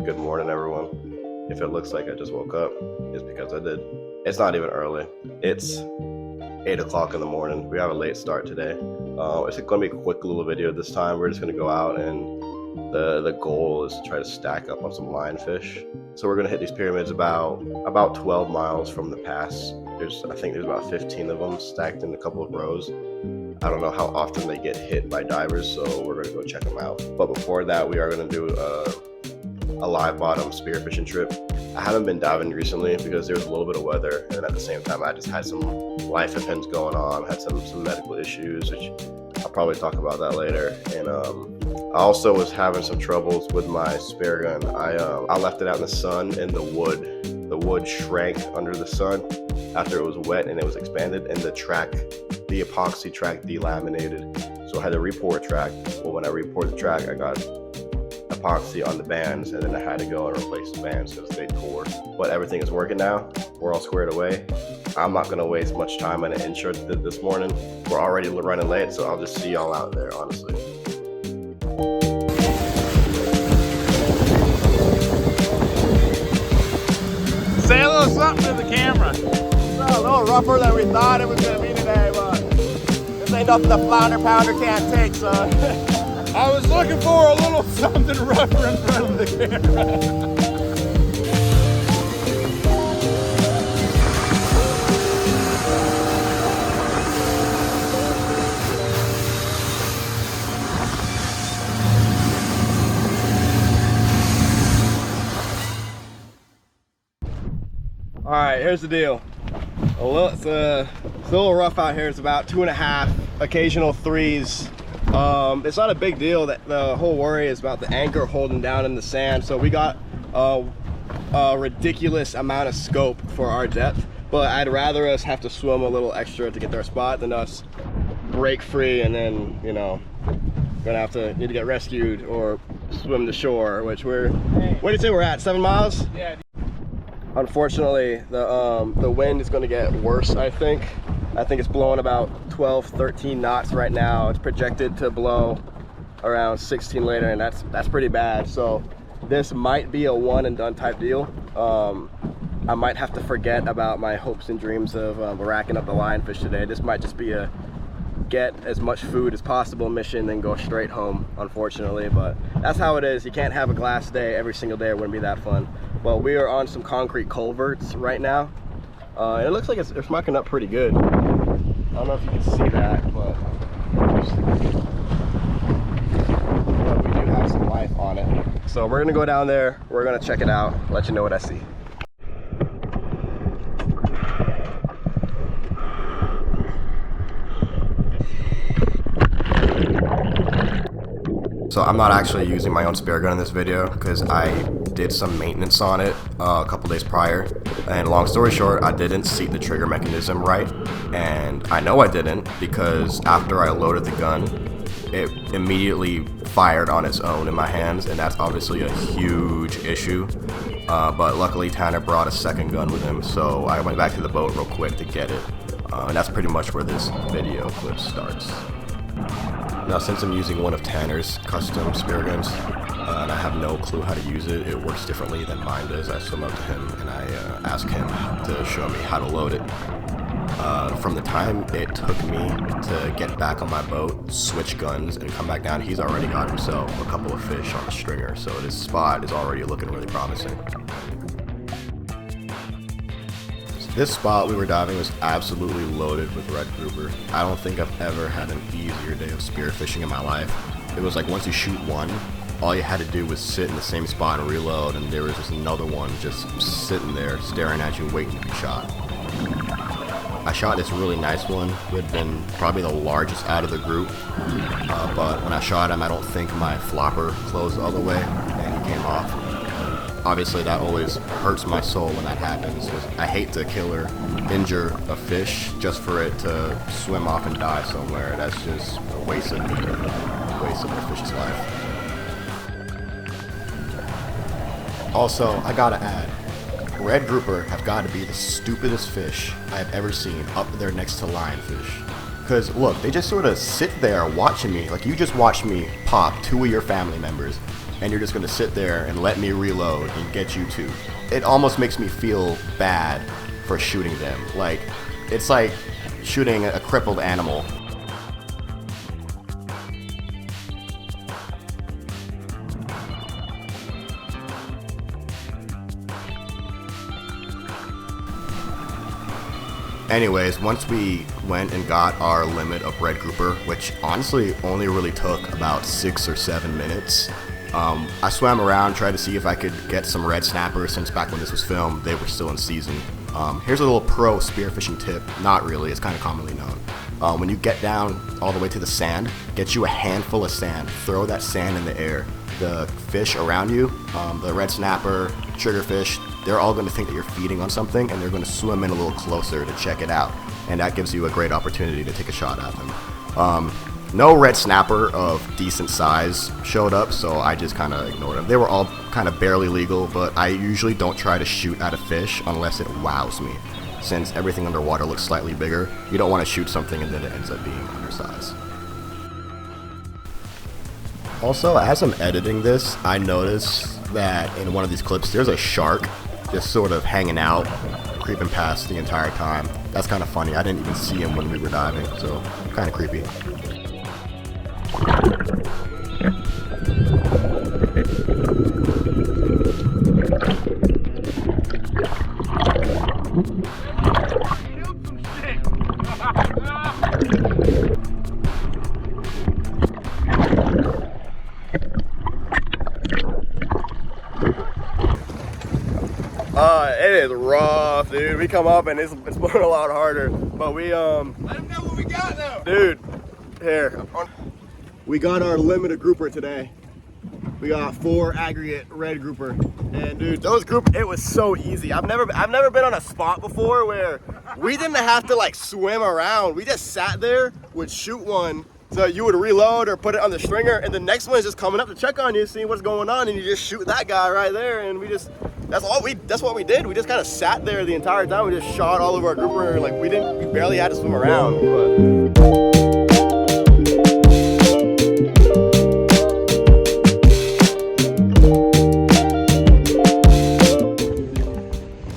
Good morning, everyone. If it looks like I just woke up, it's because I did. It's not even early. It's 8 o'clock in the morning. We have a late start today. It's going to be a quick little video this time. We're just going to go out, and the goal is to try to stack up on some lionfish. So we're going to hit these pyramids about 12 miles from the pass. I think there's about 15 of them stacked in a couple of rows. I don't know how often they get hit by divers, so we're going to go check them out. But before that, we are going to do a live bottom spearfishing trip. I haven't been diving recently because there was a little bit of weather, and at the same time I just had some life events going on, had some medical issues, which I'll probably talk about that later. And I also was having some troubles with my spare gun. I left it out in the sun, and the wood shrank under the sun after it was wet and it was expanded, and the epoxy track delaminated, so I had to re-pour a track. Well, when I re-poured the track, I got epoxy on the bands, and then I had to go and replace the bands because they tore. But everything is working now. We're all squared away. I'm not going to waste much time on an intro this morning. We're already running late, so I'll just see y'all out there, honestly. Say a little something to the camera. It's a little rougher than we thought it was going to be today, but this ain't nothing the flounder pounder can't take, so. I was looking for a little something rougher in front of the camera. All right, here's the deal. It's a little rough out here. It's about 2.5, occasional 3s. It's not a big deal. That the whole worry is about the anchor holding down in the sand. So we got a ridiculous amount of scope for our depth, but I'd rather us have to swim a little extra to get to our spot than us break free and then, you know, need to get rescued or swim to shore, which what do you say we're at, 7 miles? Yeah. Unfortunately, the wind is going to get worse, I think. I think it's blowing about 12, 13 knots right now. It's projected to blow around 16 later, and that's pretty bad. So this might be a one and done type deal. I might have to forget about my hopes and dreams of racking up the lionfish today. This might just be a get as much food as possible mission, then go straight home, unfortunately. But that's how it is. You can't have a glass day every single day. It wouldn't be that fun. Well, we are on some concrete culverts right now. And it looks like it's marking up pretty good. I don't know if you can see that, but we do have some life on it. So we're gonna go down there, we're gonna check it out, let you know what I see. So I'm not actually using my own spare gun in this video because I did some maintenance on it a couple days prior, and long story short, I didn't seat the trigger mechanism right, and I know I didn't because after I loaded the gun, it immediately fired on its own in my hands, and that's obviously a huge issue. But luckily Tanner brought a second gun with him, so I went back to the boat real quick to get it, and that's pretty much where this video clip starts. Now, since I'm using one of Tanner's custom spear guns, and I have no clue how to use it, it works differently than mine does. I swim up to him and I ask him to show me how to load it. From the time it took me to get back on my boat, switch guns, and come back down, he's already got himself a couple of fish on the stringer, so this spot is already looking really promising. This spot we were diving was absolutely loaded with red grouper. I don't think I've ever had an easier day of spearfishing in my life. It was like once you shoot one, all you had to do was sit in the same spot and reload, and there was just another one just sitting there staring at you waiting to be shot. I shot this really nice one who had been probably the largest out of the group, but when I shot him, I don't think my flopper closed all the way and he came off. Obviously that always hurts my soul when that happens. I hate to kill or injure a fish just for it to swim off and die somewhere. That's just a waste of meat, a waste of a fish's life. Also, I gotta add, red grouper have got to be the stupidest fish I have ever seen up there next to lionfish. Because look, they just sort of sit there watching me, like you just watched me pop 2 of your family members. and you're just gonna sit there and let me reload and get you two. It almost makes me feel bad for shooting them. Like, it's like shooting a crippled animal. Anyways, once we went and got our limit of red grouper, which honestly only really took about 6 or 7 minutes, I swam around, tried to see if I could get some red snappers, since back when this was filmed, they were still in season. Here's a little pro spearfishing tip. Not really, it's kind of commonly known. When you get down all the way to the sand, get you a handful of sand, throw that sand in the air. The fish around you, the red snapper, triggerfish, they're all going to think that you're feeding on something, and they're going to swim in a little closer to check it out, and that gives you a great opportunity to take a shot at them. No red snapper of decent size showed up, so I just kind of ignored them. They were all kind of barely legal, but I usually don't try to shoot at a fish unless it wows me. Since everything underwater looks slightly bigger, you don't want to shoot something and then it ends up being undersized. Also, as I'm editing this, I noticed that in one of these clips there's a shark just sort of hanging out, creeping past the entire time. That's kind of funny. I didn't even see him when we were diving, so kind of creepy. It is rough, dude. We come up and it's blowing a lot harder, but we Let them know what we got though. dude, here, we got our limited grouper today. We got 4 aggregate red grouper, and dude, those group, it was so easy. I've never been on a spot before where we didn't have to like swim around. We just sat there, would shoot one, so you would reload or put it on the stringer, and the next one is just coming up to check on you, seeing what's going on, and you just shoot that guy right there, and we just, that's what we did. We just kind of sat there the entire time. We just shot all over our grouper, like we barely had to swim around. But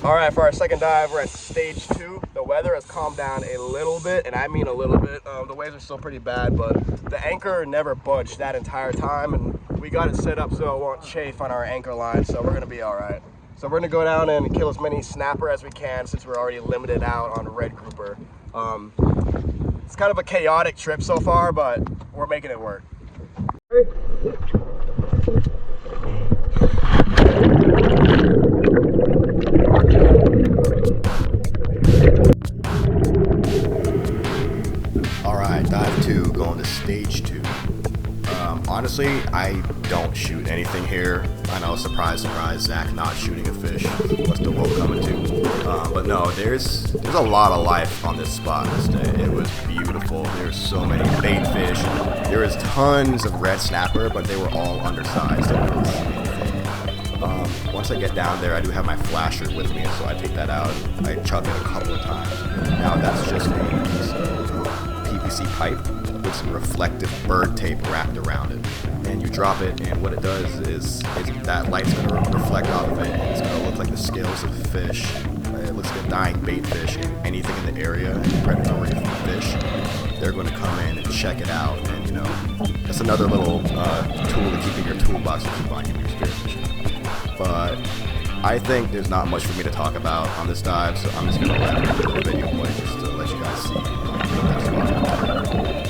all right, for our second dive, we're at stage 2. The weather has calmed down a little bit, and I mean a little bit. The waves are still pretty bad, but the anchor never budged that entire time, and we got it set up so it won't chafe on our anchor line, so we're gonna be all right. So we're gonna go down and kill as many snapper as we can since we're already limited out on red grouper. It's kind of a chaotic trip so far, but we're making it work. Alright, dive 2, going to stage 2. Honestly, I don't shoot anything here. I know, surprise, surprise, Zach not shooting a fish. What's the world coming to? But no, there's a lot of life on this spot this day. It was beautiful. There's so many bait fish. There was tons of red snapper, but they were all undersized. I couldn't see anything. Once I get down there, I do have my flasher with me, so I take that out. I chuck it a couple of times. Now that's just a piece of PVC pipe with some reflective bird tape wrapped around it, and you drop it, and what it does is that light's going to reflect off of it, and it's going to look like the scales of fish. It looks like a dying bait fish, and anything in the area, predatory fish, they're going to come in and check it out, and you know, that's another little tool to keep in your toolbox to keep on you when you're spearfishing. But I think there's not much for me to talk about on this dive, so I'm just going to let the video play just to let you guys see that spot.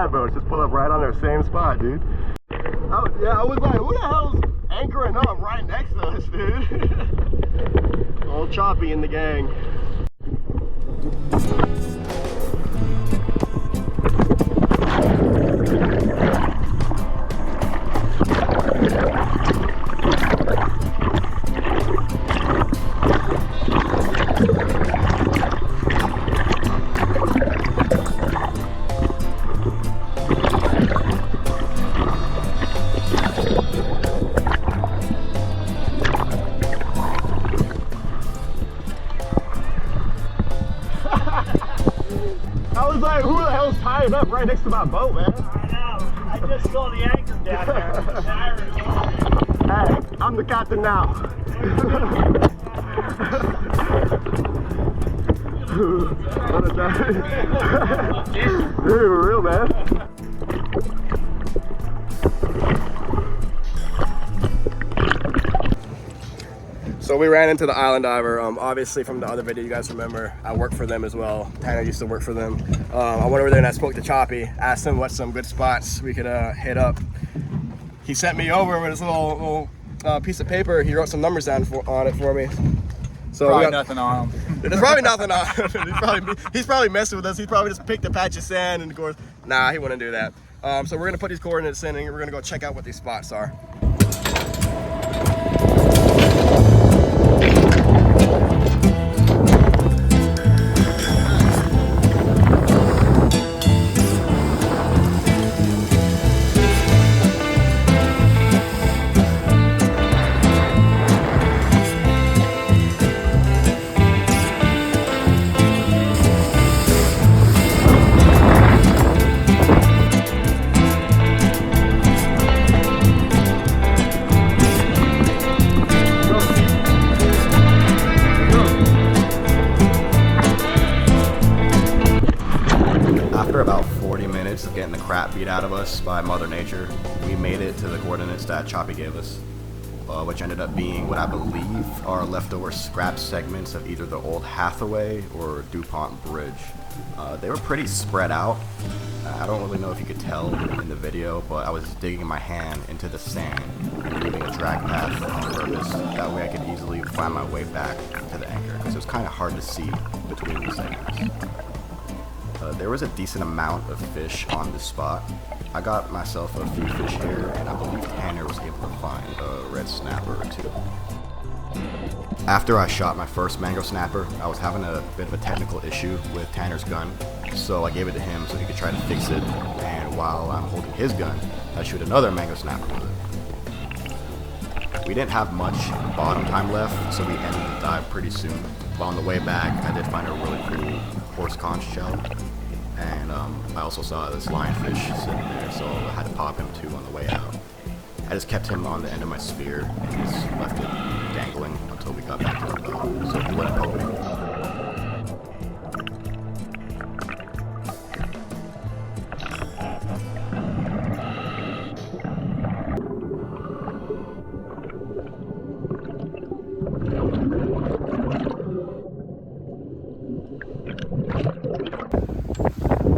dive boats just pull up right on their same spot, dude. I was like, who the hell's anchoring up right next to us, dude? Old Choppy and the gang. I was like, who the hell's tying up right next to my boat, man? I know. I just saw the anchor down there. Hey, I'm the captain now. What a time. Dude, we're real, man. So we ran into the Island Diver. Obviously from the other video you guys remember, I work for them as well. Tanner used to work for them. I went over there and I spoke to Choppy, asked him what some good spots we could hit up. He sent me over with his little piece of paper. He wrote some numbers down on it for me. So Probably nothing on him. There's probably nothing on him. He's probably messing with us. He's probably just picked a patch of sand and of course, nah, he wouldn't do that. So we're gonna put these coordinates in and we're gonna go check out what these spots are. After about 40 minutes of getting the crap beat out of us by Mother Nature, we made it to the coordinates that Choppy gave us, which ended up being what I believe are leftover scrap segments of either the old Hathaway or DuPont bridge. They were pretty spread out. I don't really know if you could tell in the video, but I was digging my hand into the sand and leaving a drag path on purpose. That way I could easily find my way back to the anchor, because it was kind of hard to see between the segments. There was a decent amount of fish on this spot. I got myself a few fish here, and I believe Tanner was able to find a red snapper or two. After I shot my first mango snapper, I was having a bit of a technical issue with Tanner's gun, so I gave it to him so he could try to fix it, and while I'm holding his gun, I shoot another mango snapper with it. We didn't have much bottom time left, so we ended the dive pretty soon. But on the way back, I did find a really cool horse conch shell, and I also saw this lionfish sitting there, so I had to pop him too on the way out. I just kept him on the end of my spear and just left it dangling until we got back to the boat, so he wouldn't poke me.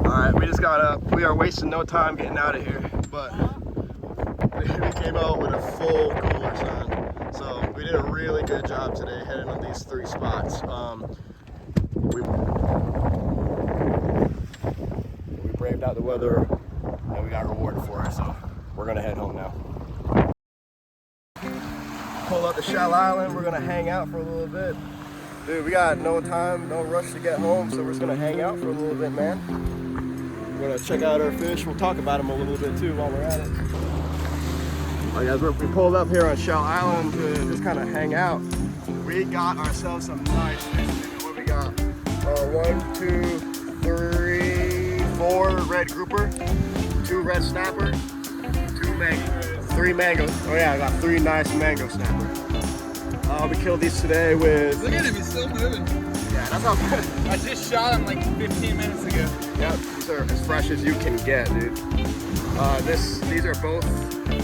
Alright, we just got up. We are wasting no time getting out of here, but we came out with a full cooler, son. So we did a really good job today heading on these 3 spots. We braved out the weather and we got rewarded for it, so we're gonna head home now. Pull up to Shell Island, we're gonna hang out for a little bit. Dude, we got no time, no rush to get home, so we're just gonna hang out for a little bit, man. We're gonna check out our fish. We'll talk about them a little bit too while we're at it. Alright guys, we pulled up here on Shell Island to just kind of hang out. We got ourselves some nice fish. What we got? 1, 2, 3, 4 red grouper, 2 red snapper, 2 mango, 3 mangoes. Oh yeah, I got 3 nice mango snapper. We killed these today with... Look at him, he's still moving. Yeah, that's how good. I just shot him like 15 minutes ago. Yep, these are as fresh as you can get, dude. These are both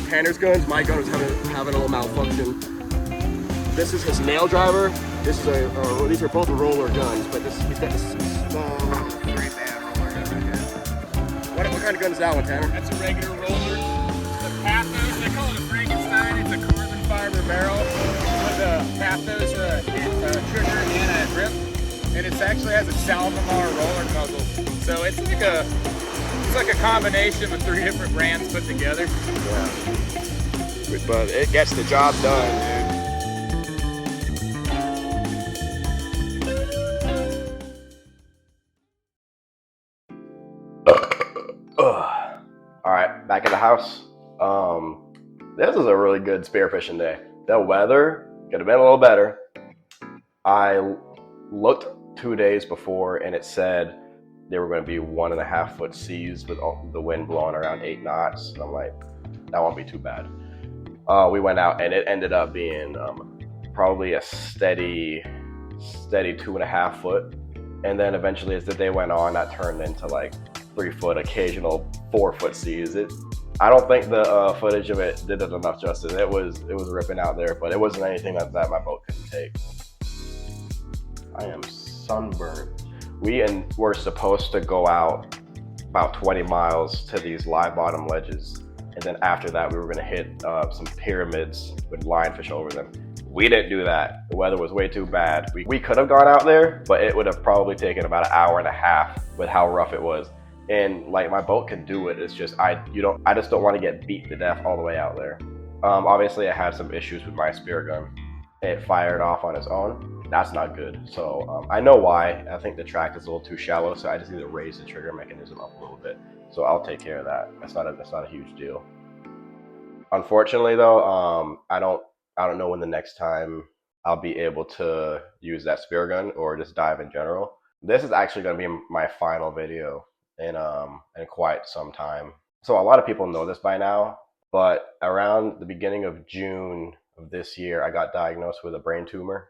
Tanner's guns. My gun was having a little malfunction. This is his nail driver. This is these are both roller guns, but he's got this small 3-man roller gun right here. What kind kind of gun is that one, Tanner? That's a regular roller. The Pathos, they call it a Frankenstein. It's a carbon fiber barrel with a Pathos trigger and a grip. And it actually has a Salvamar roller muzzle. So it's like a combination of 3 different brands put together. Yeah. But it gets the job done, dude. All right, back in the house. This is a really good spearfishing day. The weather could have been a little better. I looked 2 days before and it said they were going to be 1.5 foot seas with the wind blowing around 8 knots. I'm like, that won't be too bad. We went out and it ended up being probably a steady 2.5 foot. And then eventually as the day went on, that turned into like 3 foot, occasional 4 foot seas. I don't think the footage of it did it enough justice. It was ripping out there, but it wasn't anything that my boat couldn't take. I am sunburned. We were supposed to go out about 20 miles to these live bottom ledges. And then after that, we were gonna hit some pyramids with lionfish over them. We didn't do that. The weather was way too bad. We could have gone out there, but it would have probably taken about 1.5 hours with how rough it was. And like my boat can do it. It's just I just don't want to get beat to death all the way out there. Obviously, I had some issues with my spear gun. It fired off on its own. That's not good. So I know why. I think the track is a little too shallow, so I just need to raise the trigger mechanism up a little bit. So I'll take care of that. That's not a huge deal. Unfortunately, though, I don't know when the next time I'll be able to use that spear gun or just dive in general. This is actually going to be my final video in quite some time. So a lot of people know this by now, but around the beginning of June of this year, I got diagnosed with a brain tumor.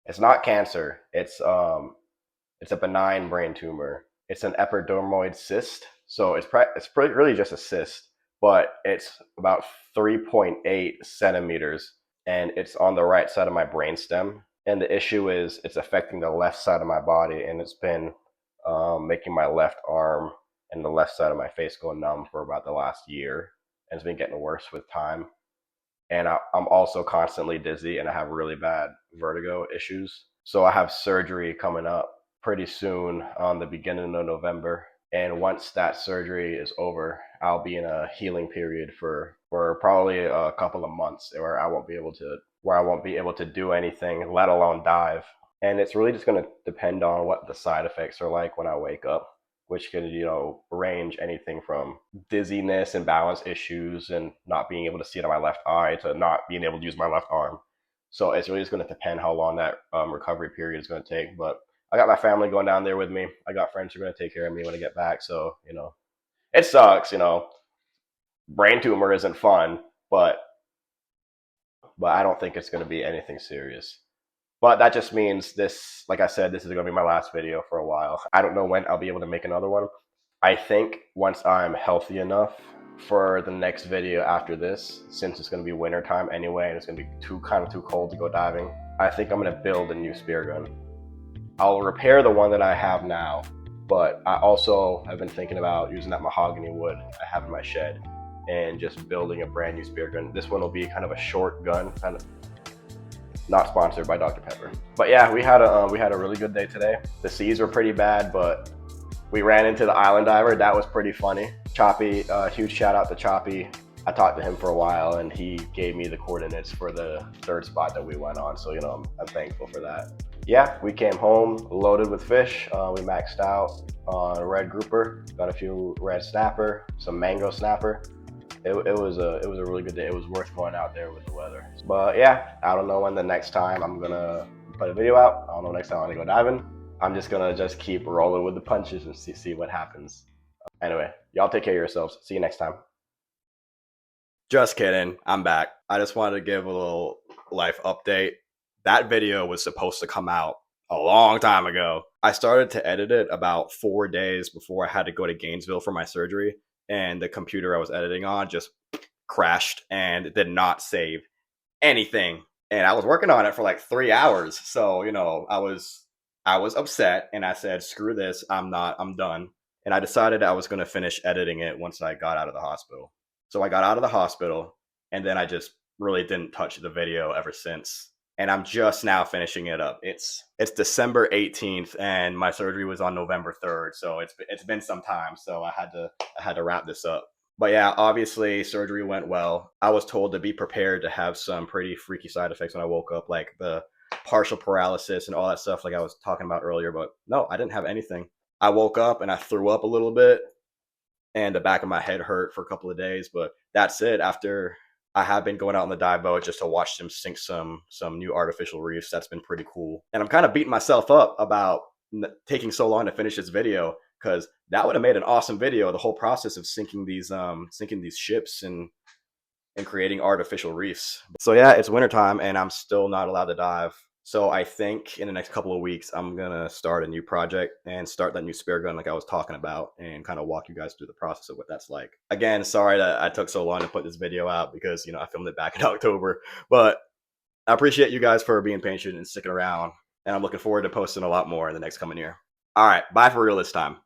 It's not cancer. It's a benign brain tumor. It's an epidermoid cyst. So it's really just a cyst, but it's about 3.8 centimeters, and it's on the right side of my brainstem. And the issue is it's affecting the left side of my body, and it's been making my left arm and the left side of my face go numb for about the last year, and it's been getting worse with time. And I'm also constantly dizzy, and I have really bad vertigo issues. So I have surgery coming up pretty soon on the beginning of November. And once that surgery is over, I'll be in a healing period for probably a couple of months where I won't be able to do anything, let alone dive. And it's really just going to depend on what the side effects are like when I wake up, which can, range anything from dizziness and balance issues and not being able to see out of my left eye to not being able to use my left arm. So it's really just going to depend how long that recovery period is going to take. But I got my family going down there with me. I got friends who are going to take care of me when I get back. So, it sucks, brain tumor isn't fun, but I don't think it's going to be anything serious. But that just means this, like I said, this is going to be my last video for a while. I don't know when I'll be able to make another one. I think once I'm healthy enough for the next video after this, since it's going to be winter time anyway, and it's going to be too cold to go diving, I think I'm going to build a new spear gun. I'll repair the one that I have now, but I also have been thinking about using that mahogany wood I have in my shed and just building a brand new spear gun. This one will be kind of a short gun, kind of not sponsored by Dr. Pepper. But yeah, we had a really good day today. The seas were pretty bad, but we ran into the island diver. That was pretty funny. Choppy, huge shout out to Choppy. I talked to him for a while and he gave me the coordinates for the third spot that we went on. So, I'm thankful for that. Yeah, we came home loaded with fish. We maxed out on a red grouper, got a few red snapper, some mango snapper. It was a really good day. It was worth going out there with the weather. But yeah, I don't know when the next time I'm gonna put a video out. I don't know next time I'm gonna go diving. I'm just gonna keep rolling with the punches and see what happens. Anyway, y'all take care of yourselves. See you next time. Just kidding, I'm back. I just wanted to give a little life update. That video was supposed to come out a long time ago. I started to edit it about 4 days before I had to go to Gainesville for my surgery, and the computer I was editing on just crashed and did not save anything. And I was working on it for like 3 hours. So, I was upset and I said, screw this, I'm done. and I decided I was going to finish editing it once I got out of the hospital. So I got out of the hospital, and then I just really didn't touch the video ever since. And I'm just now finishing it up. It's December 18th, and my surgery was on November 3rd, so it's been some time. So I had to wrap this up. But yeah, obviously surgery went well. I was told to be prepared to have some pretty freaky side effects when I woke up, like the partial paralysis and all that stuff like I was talking about earlier. But no, I didn't have anything. I woke up and I threw up a little bit, and the back of my head hurt for a couple of days, but that's it. After I have been going out on the dive boat just to watch them sink some new artificial reefs. That's been pretty cool. And I'm kind of beating myself up about taking so long to finish this video, because that would have made an awesome video. The whole process of sinking these ships and creating artificial reefs. So yeah, it's wintertime and I'm still not allowed to dive. So I think in the next couple of weeks, I'm going to start a new project and start that new spear gun like I was talking about, and kind of walk you guys through the process of what that's like. Again, sorry that I took so long to put this video out, because, I filmed it back in October, but I appreciate you guys for being patient and sticking around. And I'm looking forward to posting a lot more in the next coming year. All right, bye for real this time.